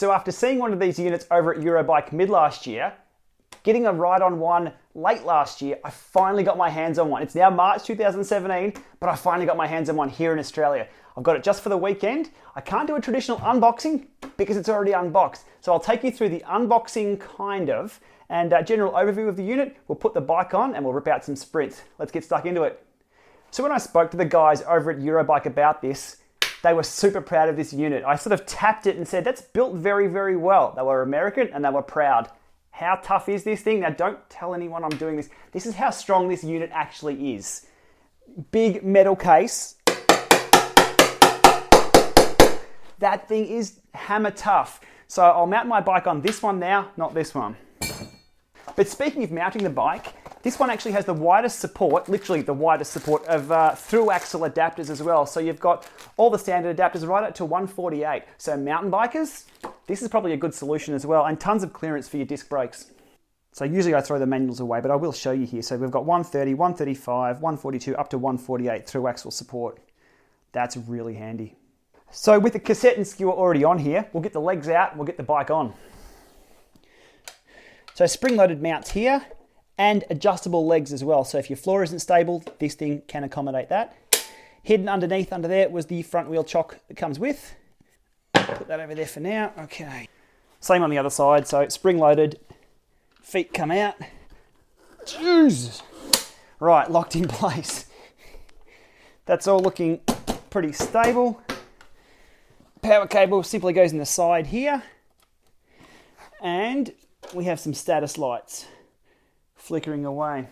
So after seeing one of these units over at Eurobike mid last year, getting a ride on one late last year, I finally got my hands on one. It's now March 2017, but I finally got my hands on one here in Australia. I've got it just for the weekend. I can't do a traditional unboxing because it's already unboxed. So I'll take you through the unboxing kind of and a general overview of the unit. We'll put the bike on and we'll rip out some sprints. Let's get stuck into it. So when I spoke to the guys over at Eurobike about this, they were super proud of this unit. I sort of tapped it and said, that's built very, very well. They were American and they were proud. How tough is this thing? Now don't tell anyone I'm doing this. This is how strong this unit actually is. Big metal case. That thing is hammer tough. So I'll mount my bike on this one now, not this one. But speaking of mounting the bike, this one actually has the widest support, literally the widest support of through axle adapters as well. So you've got all the standard adapters right up to 148. So mountain bikers, this is probably a good solution as well, and tons of clearance for your disc brakes. So usually I throw the manuals away, but I will show you here. So we've got 130, 135, 142, up to 148 through axle support. That's really handy. So with the cassette and skewer already on here, we'll get the legs out and we'll get the bike on. So spring-loaded mounts here and adjustable legs as well. So if your floor isn't stable, this thing can accommodate that. Hidden underneath under there was the front wheel chock that comes with. Put that over there for now. Okay. Same on the other side. So spring-loaded, feet come out. Jesus. Right, locked in place. That's all looking pretty stable. Power cable simply goes in the side here. And we have some status lights flickering away.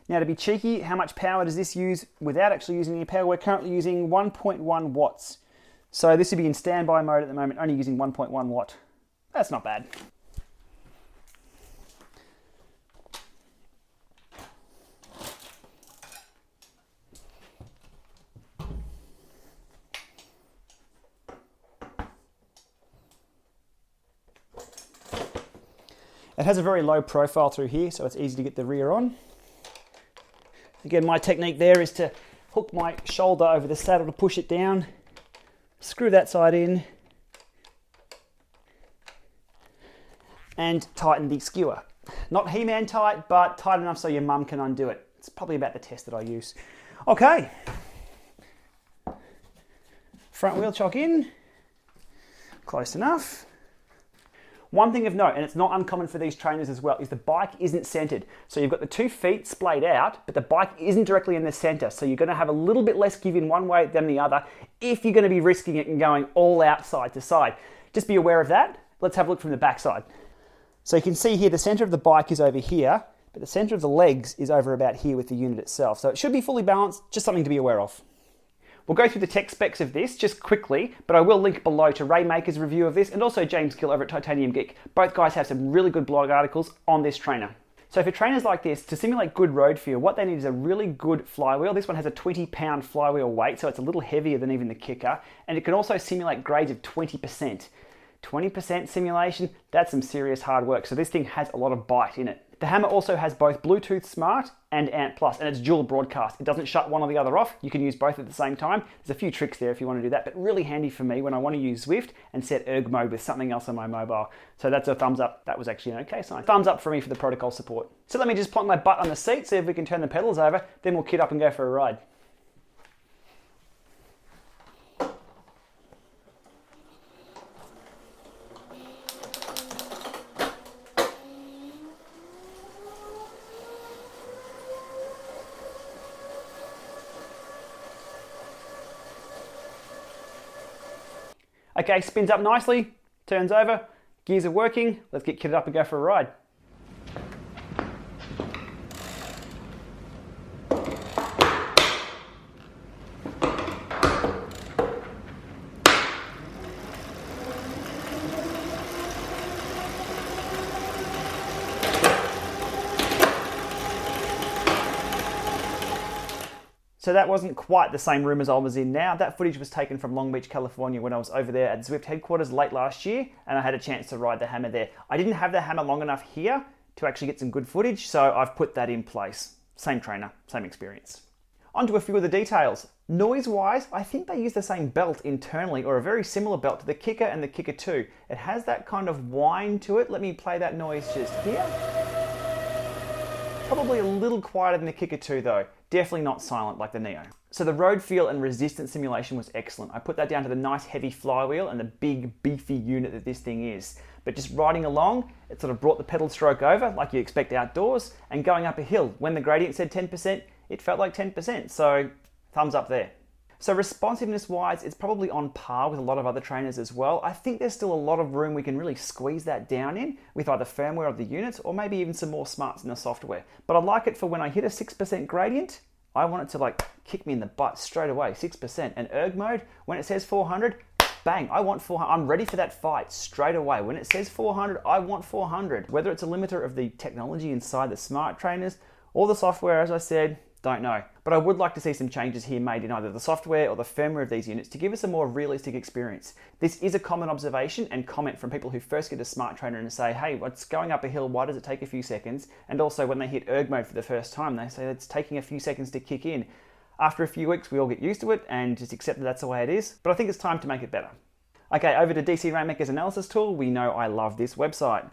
Now to be cheeky, how much power does this use without actually using any power? We're currently using 1.1 watts. So this would be in standby mode at the moment, only using 1.1 watt. That's not bad. It has a very low profile through here, so it's easy to get the rear on. Again, my technique there is to hook my shoulder over the saddle to push it down, screw that side in, and tighten the skewer. Not He-Man tight, but tight enough so your mum can undo it. It's probably about the test that I use. Okay. Front wheel chock in. Close enough. One thing of note, and it's not uncommon for these trainers as well, is the bike isn't centered. So you've got the 2 feet splayed out, but the bike isn't directly in the center. So you're going to have a little bit less give in one way than the other if you're going to be risking it and going all out side to side. Just be aware of that. Let's have a look from the back side. So you can see here the center of the bike is over here, but the center of the legs is over about here with the unit itself. So it should be fully balanced, just something to be aware of. We'll go through the tech specs of this just quickly, but I will link below to Ray Maker's review of this and also James Gill over at Titanium Geek. Both guys have some really good blog articles on this trainer. So for trainers like this, to simulate good road feel, what they need is a really good flywheel. This one has a 20-pound flywheel weight, so it's a little heavier than even the Kicker, and it can also simulate grades of 20%. 20% simulation, that's some serious hard work. So this thing has a lot of bite in it. The Hammer also has both Bluetooth Smart and ANT+, and it's dual broadcast. It doesn't shut one or the other off. You can use both at the same time. There's a few tricks there if you want to do that, but really handy for me when I want to use Zwift and set erg mode with something else on my mobile. So that's a thumbs up. That was actually an okay sign. Thumbs up for me for the protocol support. So let me just plonk my butt on the seat, see if we can turn the pedals over, then we'll kit up and go for a ride. Okay, spins up nicely, turns over, gears are working. Let's get kitted up and go for a ride. So that wasn't quite the same room as I was in now. That footage was taken from Long Beach, California when I was over there at Zwift headquarters late last year, and I had a chance to ride the Hammer there. I didn't have the Hammer long enough here to actually get some good footage, so I've put that in place. Same trainer, same experience. Onto a few of the details. Noise-wise, I think they use the same belt internally, or a very similar belt to the Kicker and the Kicker 2. It has that kind of whine to it. Let me play that noise just here. Probably a little quieter than the Kicker 2 though. Definitely not silent like the Neo. So the road feel and resistance simulation was excellent. I put that down to the nice heavy flywheel and the big beefy unit that this thing is. But just riding along, it sort of brought the pedal stroke over like you expect outdoors, and going up a hill, when the gradient said 10%, it felt like 10%, so thumbs up there. So responsiveness wise, it's probably on par with a lot of other trainers as well. I think there's still a lot of room we can really squeeze that down in with either firmware of the units or maybe even some more smarts in the software. But I like it for when I hit a 6% gradient, I want it to like kick me in the butt straight away, 6%. And erg mode, when it says 400, bang, I want 400. I'm ready for that fight straight away. When it says 400, I want 400. Whether it's a limiter of the technology inside the smart trainers or the software, as I said, don't know. But I would like to see some changes here made in either the software or the firmware of these units to give us a more realistic experience. This is a common observation and comment from people who first get a smart trainer and say, hey, what's going up a hill? Why does it take a few seconds? And also when they hit erg mode for the first time, they say it's taking a few seconds to kick in. After a few weeks, we all get used to it and just accept that that's the way it is. But I think it's time to make it better. Okay, over to DC Rainmaker's analysis tool. We know I love this website.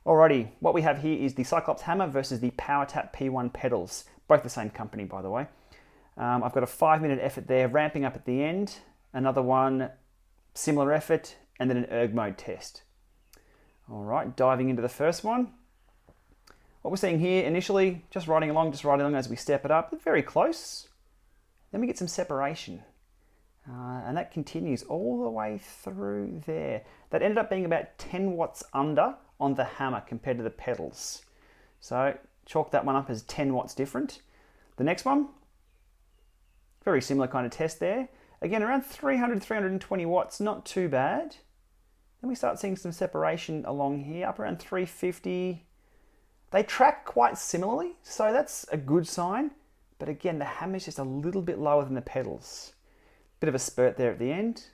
Alrighty, what we have here is the CycleOps Hammer versus the PowerTap P1 pedals. Both the same company, by the way. I've got a 5-minute effort there, ramping up at the end. Another one, similar effort, and then an erg mode test. All right, diving into the first one. What we're seeing here initially, just riding along as we step it up, very close. Then we get some separation. And that continues all the way through there. That ended up being about 10 watts under on the hammer compared to the pedals. So chalk that one up as 10 watts different. The next one, very similar kind of test there. Again, around 300, 320 watts, not too bad. Then we start seeing some separation along here, up around 350. They track quite similarly, so that's a good sign. But again, the hammer's just a little bit lower than the pedals. Bit of a spurt there at the end.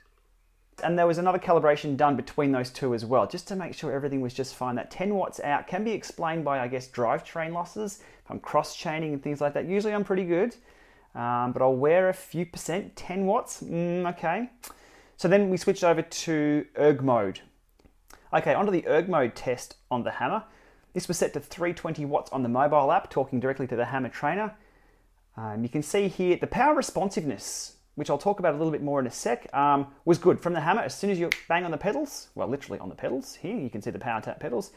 And there was another calibration done between those two as well, just to make sure everything was just fine. That 10 watts out can be explained by, I guess, drivetrain losses. If I'm cross-chaining and things like that, usually I'm pretty good. But I'll wear a few percent, 10 watts, okay. So then we switched over to erg mode. Okay, onto the erg mode test on the hammer. This was set to 320 watts on the mobile app, talking directly to the hammer trainer. You can see here the power responsiveness, which I'll talk about a little bit more in a sec, was good from the hammer. As soon as you bang on the pedals, well, literally on the pedals, here you can see the PowerTap pedals,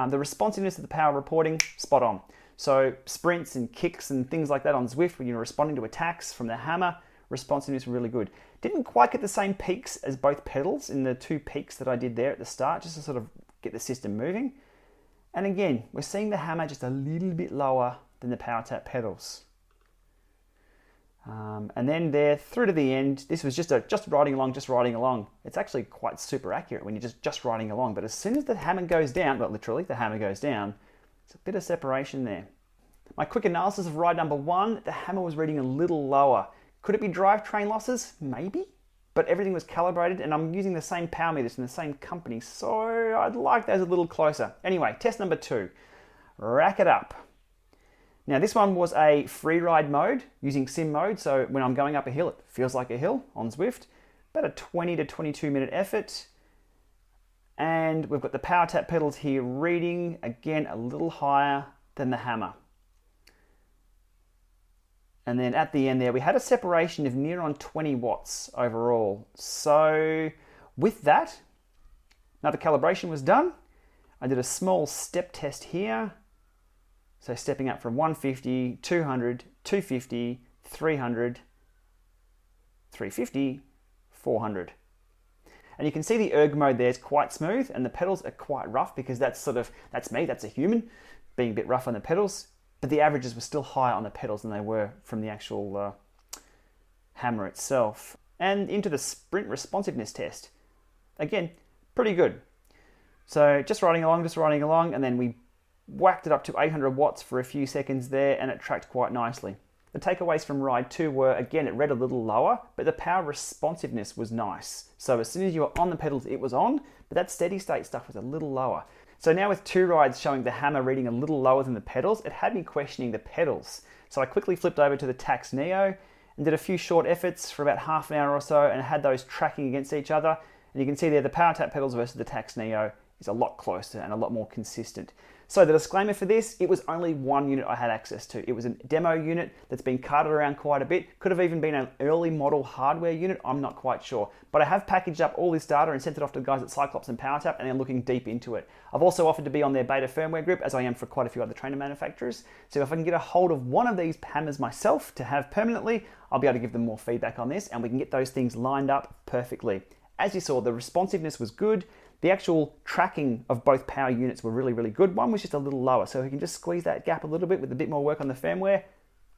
the responsiveness of the power reporting, spot on. So sprints and kicks and things like that on Zwift, when you're responding to attacks from the hammer, responsiveness really good. Didn't quite get the same peaks as both pedals in the 2 peaks that I did there at the start, just to sort of get the system moving. And again, we're seeing the hammer just a little bit lower than the PowerTap pedals. And then there through to the end, this was just riding along. It's actually quite super accurate when you're just riding along. But as soon as the hammer goes down, well, literally the hammer goes down, it's a bit of separation there. My quick analysis of ride number 1, the hammer was reading a little lower. Could it be drivetrain losses? Maybe. But everything was calibrated, and I'm using the same power meters from the same company, so I'd like those a little closer. Anyway, test number 2, rack it up. Now this one was a free ride mode using sim mode, so when I'm going up a hill, it feels like a hill on Zwift. About a 20 to 22 minute effort. And we've got the PowerTap pedals here reading, again, a little higher than the hammer. And then at the end there, we had a separation of near on 20 watts overall. So with that, now the calibration was done. I did a small step test here. So stepping up from 150, 200, 250, 300, 350, 400. And you can see the erg mode there is quite smooth and the pedals are quite rough because that's me, that's a human, being a bit rough on the pedals. But the averages were still higher on the pedals than they were from the actual hammer itself. And into the sprint responsiveness test. Again, pretty good. So just riding along, and then we whacked it up to 800 watts for a few seconds there, and it tracked quite nicely. The takeaways from ride 2 were, again, it read a little lower, but the power responsiveness was nice. So as soon as you were on the pedals, it was on, but that steady state stuff was a little lower. So now with 2 rides showing the hammer reading a little lower than the pedals, it had me questioning the pedals. So I quickly flipped over to the Tax Neo, and did a few short efforts for about half an hour or so and had those tracking against each other. And you can see there the Power Tap pedals versus the Tacx Neo is a lot closer and a lot more consistent. So the disclaimer for this, it was only one unit I had access to. It was a demo unit that's been carted around quite a bit. Could have even been an early model hardware unit, I'm not quite sure. But I have packaged up all this data and sent it off to the guys at CycleOps and PowerTap, and they're looking deep into it. I've also offered to be on their beta firmware group, as I am for quite a few other trainer manufacturers. So if I can get a hold of one of these hammers myself to have permanently, I'll be able to give them more feedback on this, and we can get those things lined up perfectly. As you saw, the responsiveness was good. The actual tracking of both power units were really, really good. One was just a little lower, so we can just squeeze that gap a little bit with a bit more work on the firmware.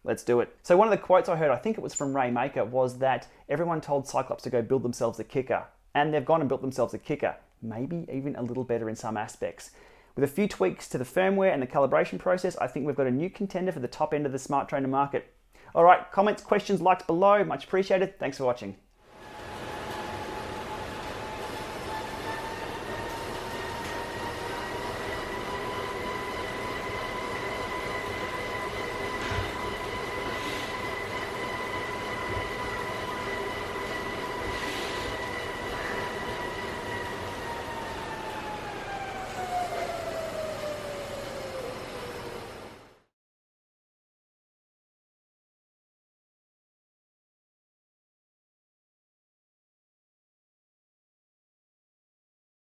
Let's do it. So one of the quotes I heard, I think it was from Ray Maker, was that everyone told CycleOps to go build themselves a kicker. And they've gone and built themselves a kicker. Maybe even a little better in some aspects. With a few tweaks to the firmware and the calibration process, I think we've got a new contender for the top end of the smart trainer market. All right, comments, questions, likes below. Much appreciated. Thanks for watching.